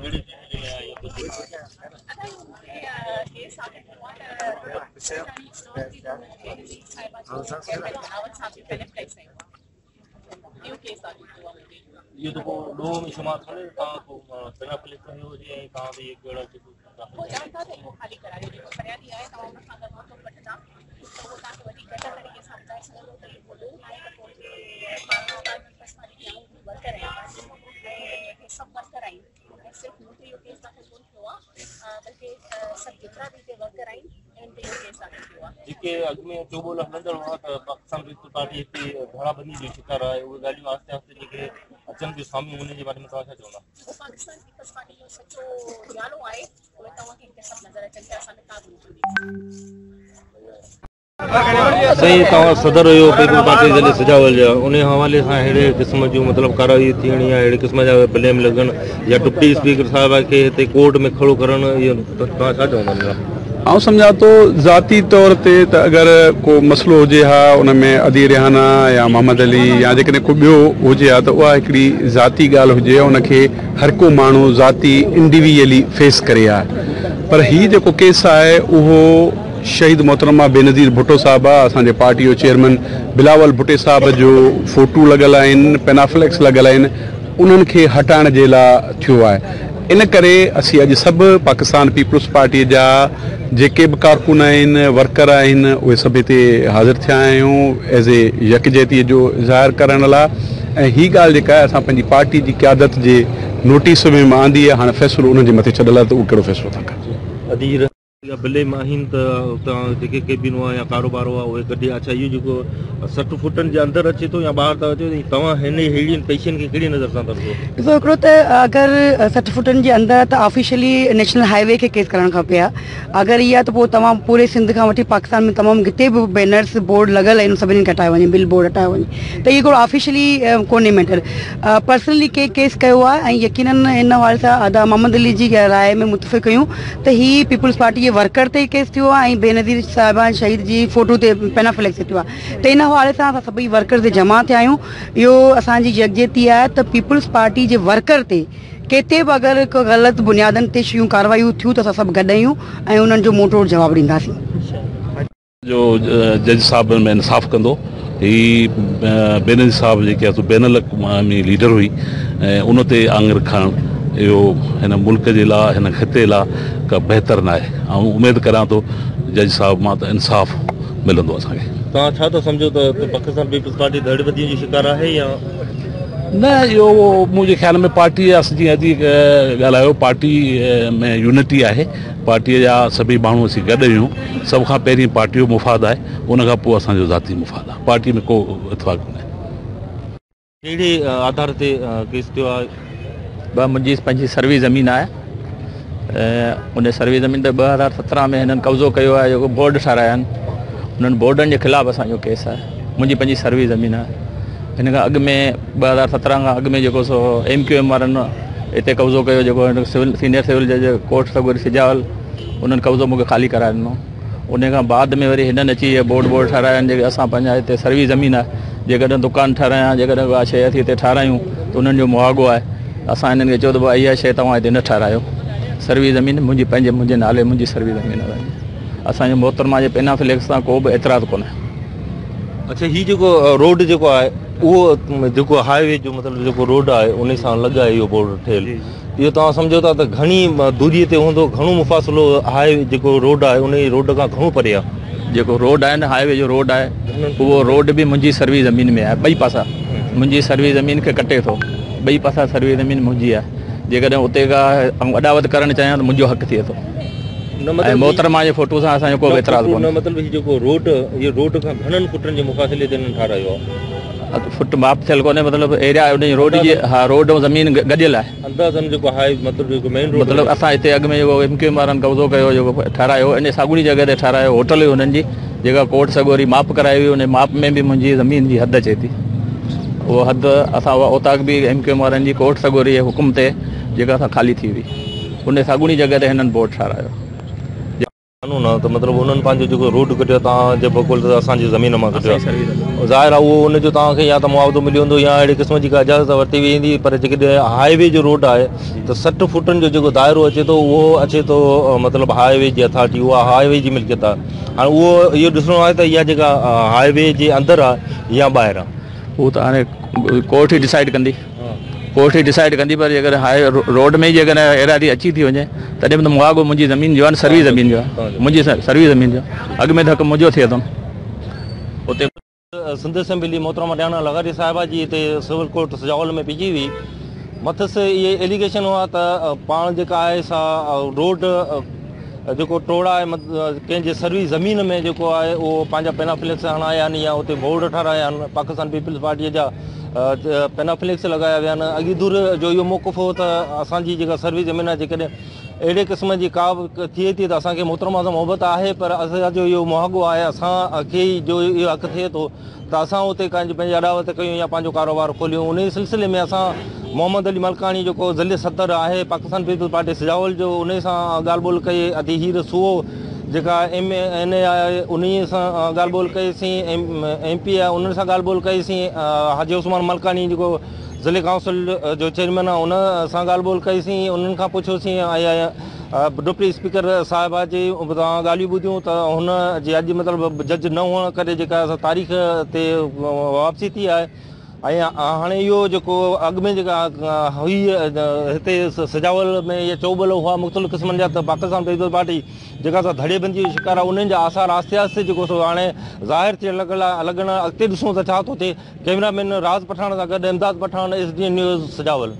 ये तो को दो में शुमार करे ता को बिना पुलिस हो जे ता भी एक बेड़ा वो जानता था वो खाली करा दे जो फरियादी आए ता उन सां गॾु तो कटदा तो वो ता के वधी कट तरीके सां समझाए सघो त ये बोलो आए त पोइ माण्हू का बस वाली की आऊं वर्कर है ऐं सब वर्कर आई सिर्फ मूंखे इहो केस दाख़िल कोन थियो आहे बल्कि सब जेतिरा बि हिते वर्कर आहिनि इन ते इहो केस दाख़िल थियो आहे जेके अॻु में चोॿो हलंदड़ हुआ त पाकिस्तान पीपल्स पार्टी हिते घणाबंदी जो शिकार आहे उहे ॻाल्हियूं आहिस्ते आहिस्ते जेके अचनि थियूं साम्हूं उन जे बारे में तव्हां छा चवंदा? पाकिस्तान पीपल्स पार्टी जो सचो नालो आहे उहे तव्हांखे हिते सभु नज़र अचनि था असां का सही तव्हां सदर हुयो पीपल्स पार्टी जे सजावल जा उन हवाले सां अहिड़े क़िस्म जूं मतिलबु कारवाई थियणी आहे अहिड़े क़िस्म जा ब्लेम लॻनि या डिप्टी स्पीकर साहिब खे हिते कोर्ट में खड़ो करणु इहो तव्हां छा चवंदा? आउं सम्झा थो ज़ाती तौर ते त अगरि को मसइलो हुजे हा उन में अदी रेहाना या मोहम्मद अली या जेकॾहिं को ॿियो हुजे हा त उहा हिकिड़ी ज़ाती ॻाल्हि हुजे उनखे हर को माण्हू ज़ाती इंडिविजुअली फेस करे आहे पर हीउ जेको केस आहे उहो शहीद मोहतरमा बेनज़ीर भुट्टो साहिब आहे असांजे पार्टी जो चेयरमैन बिलावल भुट्टे साहिब जो फोटू लॻल आहिनि पेनाफ्लेक्स लॻल आहिनि उन्हनि खे हटाइण जे लाइ थियो आहे इन करे असीं अॼु सभु पाकिस्तान पीपल्स पार्टीअ जा जेके बि कारकुन आहिनि वर्कर आहिनि उहे सभु हिते हाज़िर थिया आहियूं एज़ ए यकजहतीअ जो इज़हार करण लाइ ऐं हीअ ॻाल्हि जेका आहे असां पंहिंजी पार्टी जी क़यादत जे नोटिस में मां आंदी आहे हाणे फ़ैसिलो उन्हनि जे मथे छॾियल आहे त उहो कहिड़ो फ़ैसिलो था कनि भले आहिनि त उतां जेके केबिन हुआ या कारोबार हुआ उहे कढी अच्छा इहो जेको 60 फुटनि जे अंदरि अचे थो या ॿाहिरि था अचो तव्हां हिन अहिड़ियुनि पेशनि खे कहिड़ी नज़र सां था ॾिसो? ॾिसो हिकिड़ो त अगरि 60 फुटनि जे अंदरि त ऑफिशियली नेशनल हाईवे खे केस करणु खपे हा अगरि इहा त पोइ तमामु पूरे सिंध खां वठी पाकिस्तान में तमामु किथे बि बैनर्स बोर्ड लॻल आहिनि सभिनी खे हटाए वञे बिल बोर्ड हटाए वञे त इहो हिकिड़ो ऑफिशियली कोन्हे मैटर पर्सनली केस कयो आहे ऐं यकीनन हिन हवाले सां अदा मोहम्मद अली जी राय में मुतफ़िक़ कयूं त हीअ पीपल्स पार्टी जे वर्कर ते केस थियो आहे ऐं बेनज़ीर साहिबा शहीद जी फोटो ते पेनाफ्लेक्स थियो आहे त इन हवाले सां असां सभई वर्कर्स जमा थिया आहियूं इहो असांजी यकजहती आहे त पीपल्स पार्टी जे वर्कर ते किथे बि अगरि को ग़लति बुनियादनि ते शयूं कार्रवायूं थियूं त असां सभु गॾु आहियूं ऐं उन्हनि जो मोटो जवाबु ॾींदासीं जो जज साहिब में इंसाफ़ कंदो ही बेनज़ीर साहिब जेके आहे बैन अवी लीडर हुई ऐं उन ते आङुर खणणु इहो हिन मुल्क जे लाइ हिन ख़िते लाइ का बहितर न आहे ऐं उमेदु करियां थो जज साहिब मां त इंसाफ़ मिलंदो असांखे। तव्हां छा था सम्झो त पाकिस्तान पीपल्स पार्टी धड़बंदी जो शिकार आहे या न? इहो मुंहिंजे ख़्याल में पार्टी जा जीअं अॼु ॻाल्हायो पार्टी में यूनिटी आहे पार्टीअ जा सभई माण्हू असीं गॾु आहियूं सभ खां पहिरीं पार्टी जो मुफ़ाद आहे उनखां पोइ असांजो ज़ाती मुफ़ाद आहे पार्टी में को इतफ़ाक़ कोन्हे। कहिड़े आधार ते केस थियो आहे? मुंहिंजी पंहिंजी सर्वी ज़मीन आहे उन सर्वी ज़मीन ते 2017 में हिननि कब्ज़ो कयो आहे जेको बोर्ड ठाहिराया आहिनि उन्हनि बोर्डनि जे ख़िलाफ़ु असांजो केस आहे मुंहिंजी पंहिंजी सर्वी ज़मीन आहे हिन खां अॻु में 2017 खां अॻु में जेको सो MQM वारनि हिते कब्ज़ो कयो जेको सिविल सीनियर सिविल जज कोर्ट सगोरी सिजावल उन्हनि कब्ज़ो मूंखे ख़ाली कराए ॾिनो उन खां बाद में वरी हिननि अची इहे बोर्ड ठाहिराया आहिनि जेके असां पंहिंजा हिते सर्वी ज़मीन आहे जेकॾहिं दुकान ठाहिरायां जेकॾहिं उहा शइ असीं हिते ठाहिरायूं त उन्हनि जो मुआवज़ो आहे असां हिननि खे चयो त भाई इहा शइ तव्हां हिते न ठाहिरायो सर्वी ज़मीन मुंहिंजे नाले मुंहिंजी सर्वी ज़मीन आहे असांजे मोहतरमा जे पेनाफ्लेक्स सां को बि एतिराज़ कोन्हे। अच्छा हीउ जेको रोड जेको आहे उहो जेको हाईवे जो मतिलबु जेको रोड आहे उन सां लॻ आहे इहो बोर्ड ठहियलु इहो तव्हां सम्झो था त घणी दूरीअ ते हूंदो घणो मुफ़ासिलो हाईवे जेको रोड आहे उन रोड खां घणो परे आहे? जेको रोड आहे न हाईवे जो रोड आहे उहो रोड बि मुंहिंजी सर्वी ज़मीन में आहे ॿई पासा मुंहिंजी सर्वी ज़मीन खे कटे थो ॿई पासा सर्वी ज़मीन मुंहिंजी आहे जेकॾहिं उते खां अॾावत करणु चाहियां त मुंहिंजो हक़ थिए थो ऐं मोहतरमा जे फोटो सां असांजो को एतिराज़ कोन्हे। मतिलबु हीउ जेको रोड इहो रोड खां घणनि फुटनि जे मुफ़ासिले ते ठाहिरायो आहे? फुट माप थियल कोन्हे मतिलबु एरिया उन रोड जी हा रोड ऐं ज़मीन गॾियल आहे अंदाज़न जेको हाई मतिलबु जेको मेन रोड मतिलबु असां हिते अॻु में जेको MQM वारनि कब्ज़ो कयो जेको ठाहिरायो इन साॻुड़ी जॻह ते ठाहिरायो होटल हुई हुननि जी जेका कोर्ट सगोरी माप कराई हुई उन माप में बि मुंहिंजी ज़मीन जी हद अचे थी उहो हद असां उतां बि MQM वारनि जी कोर्ट सगोरी जे हुकुम ते जेका असां ख़ाली थी हुई उन साॻुड़ी जॻह ते हिननि बोर्ड ठाहिरायो। कानून आहे त मतिलबु उन्हनि पंहिंजो जेको रोड कटियो तव्हां जे बकुल त असांजी ज़मीन मां कटियो ज़ाहिर आहे उहो उनजो तव्हांखे या त मुआवज़ो मिली वेंदो या अहिड़े क़िस्म जी का इजाज़त वरिती वेंदी पर जेकॾहिं हाईवे जो रोड आहे त 60 फुटनि जो जेको दाइरो अचे थो उहो अचे थो मतिलबु हाईवे जी अथॉरिटी उहा हाईवे जी मिल्कियत आहे हाणे उहो इहो ॾिसणो आहे त इहा जेका हाईवे जे अंदरि आहे या ॿाहिरि आहे उहो त हाणे कोर्ट ई डिसाइड कंदी कोर्ट ही डिसाइड कंदी पर अगर हाई रोड में अगर एरारी अची थी वञे तॾहिं बि मुआवज़ो मुंहिंजी ज़मीन जो आहे सर्वी ज़मीन जो आहे मुंहिंजी सर्वी ज़मीन जो अॻु में धक मुंहिंजो थिए थो उते सिंध असेंबली मोहतरमा रैहाना लग़ारी साहिबा जी हिते सिविल कोर्ट सजावल में पइजी हुई मथसि इहे एलिगेशन हुआ त पाण जेका आहे सा रोड जेको टोड़ा आहे कंहिंजे सर्वी ज़मीन में जेको आहे उहो पंहिंजा पेनाफ्लेक्स हणाया आहिनि या उते बोर्ड ठाराया आहिनि पाकिस्तान पीपल्स पार्टीअ जा पेनाफ्लेक्स लॻाया विया आहिनि अॻी दूर जो इहो मौक़ुफ़ हो त असांजी जेका सर्वी ज़मीन आहे जेकॾहिं अहिड़े क़िस्म जी का बि थिए थी त असांखे मोहतरमा सां मोहबत आहे पर असांजो इहो मुआवज़ो आहे असांखे जो इहो हक़ थिए थो त असां उते पंहिंजी अॾावत कयूं या पंहिंजो कारोबार खोलियूं उन सिलसिले में असां मोहम्मद अली मलकानी जेको ज़िले सदर आहे पाकिस्तान पीपल्स पार्टी सजावल जो उन सां ॻाल्हि ॿोल कई अधी हीर सुओ जेका MN आहे उन सां ॻाल्हि ॿोल कईसीं MP आहे उन्हनि सां ॻाल्हि ॿोल कईसीं हाजी उस्मान मलकानी जेको ज़िले काउंसिल जो चेयरमैन आहे उन सां ॻाल्हि ॿोल कईसीं उन्हनि खां पुछियोसीं डिप्टी स्पीकर साहिबा जी तव्हां ॻाल्हियूं ॿुधियूं त हुन जे अॼु मतिलबु जज न हुअण करे जेका असां तारीख़ ते वापसी थी आहे ऐं हाणे इहो जेको अॻु में जेका हुई हिते सजावल में इहे चोॿल हुआ मुख़्तलिफ़ क़िस्मनि जा त पाकिस्तान पीपल्स पार्टी जेका असां धड़ेबंदी जो शिकार आहे उन्हनि जा आसार आस्ते आस्ते जेको सो हाणे ज़ाहिर थियण लॻण अॻिते ॾिसूं त छा थो थिए कैमरामैन राज पठान सां गॾु इमदाद पठान SDN न्यूज़ सजावल।